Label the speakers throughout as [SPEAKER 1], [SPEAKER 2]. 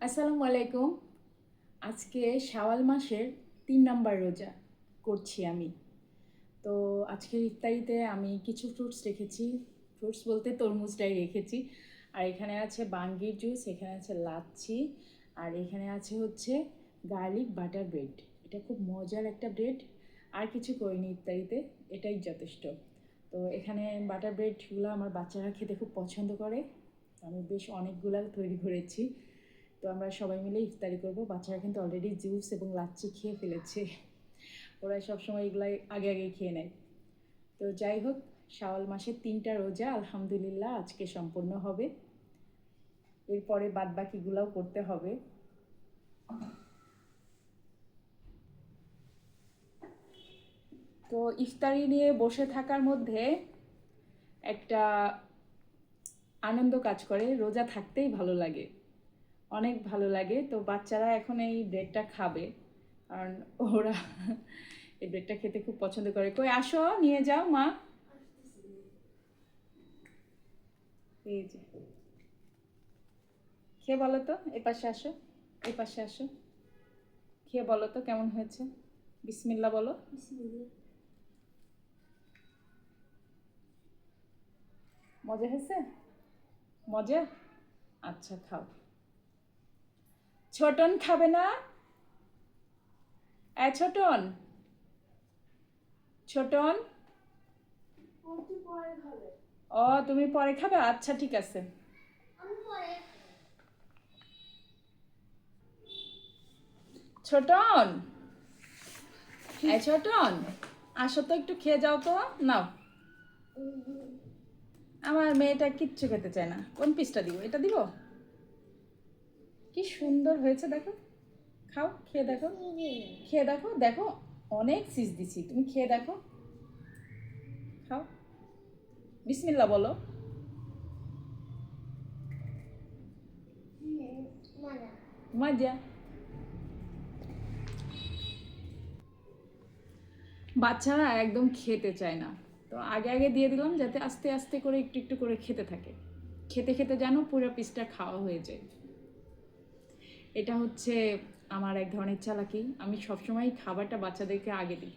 [SPEAKER 1] আসসালামু আলাইকুম। আজকে শাওয়াল মাসের ৩ নাম্বার রোজা করছি আমি। তো আজকের ইফতারিতে আমি কিছু ফ্রুটস রেখেছি। ফ্রুটস বলতে তরমুজটাই রেখেছি। আর এখানে আছে বাঙ্গির জুস, এখানে আছে লাচ্ছি, আর এখানে আছে হচ্ছে গার্লিক বাটার ব্রেড। এটা খুব মজার একটা ব্রেড। আর কিছু করিনি ইফতারিতে, এটাই যথেষ্ট। তো এখানে বাটার ব্রেডগুলো আমার বাচ্চারা খেতে খুব পছন্দ করে। আমি বেশ অনেকগুলা তৈরি করেছি। তো আমরা সবাই মিলে ইফতারি করব। বাচ্চারা কিন্তু অলরেডি জুস এবং লাচ্ছি খেয়ে ফেলেছে। ওরা সবসময় এগুলাই আগে আগে খেয়ে নেয়। তো যাই হোক, শাওয়াল মাসের ৩টা রোজা আলহামদুলিল্লাহ আজকে সম্পূর্ণ হবে। এরপরে বাদবাকিগুলাও করতে হবে। তো ইফতারি নিয়ে বসে থাকার মধ্যে একটা আনন্দ কাজ করে, রোজা থাকতেই ভালো লাগে, অনেক ভালো লাগে। তো বাচ্চারা এখন এই ব্রেডটা খাবে, কারণ ওরা এই ব্রেডটা খেতে খুব পছন্দ করে। কই আসো, নিয়ে যাও মা। এই যে, খেয়ে বলো তো, এই পাশে আসো, এই পাশে আসো, খেয়ে বলো তো কেমন হয়েছে। বিসমিল্লাহ বলো। মজা হয়েছে? মজা? আচ্ছা খাও। ছোটন খাবে না? ছোটন, ছোটন। ও তুমি পরে খাবে, আচ্ছা ঠিক আছে। ছোটন, ছোটন, আসো তো একটু খেয়ে যাও তো। নাও। আমার মেয়েটা কিচ্ছু খেতে চায় না। কোন পিসটা দিব? এটা দিব? কি সুন্দর হয়েছে দেখো। খাও, খেয়ে দেখো, খেয়ে দেখো, দেখো অনেক চিজ দিছি, তুমি খেয়ে দেখো, খাও। বিসমিল্লাহ বলো। মজা। বাচ্চারা একদম খেতে চায় না। তো আগে আগে দিয়ে দিলাম যাতে আস্তে আস্তে করে একটু একটু করে খেতে থাকে। খেতে খেতে যেন পুরো পিসটা খাওয়া হয়ে যায়। এটা হচ্ছে আমার এক ধরনের চালাকি। আমি সবসময় খাবারটা বাচ্চাদেরকে আগে দিই,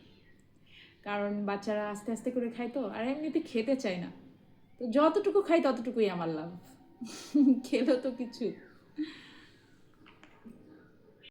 [SPEAKER 1] কারণ বাচ্চারা আস্তে আস্তে করে খায় তো, আর এমনিতে খেতে চায় না। তো যতটুকু খাই ততটুকুই আমার লাভ। খেলো তো কিছু।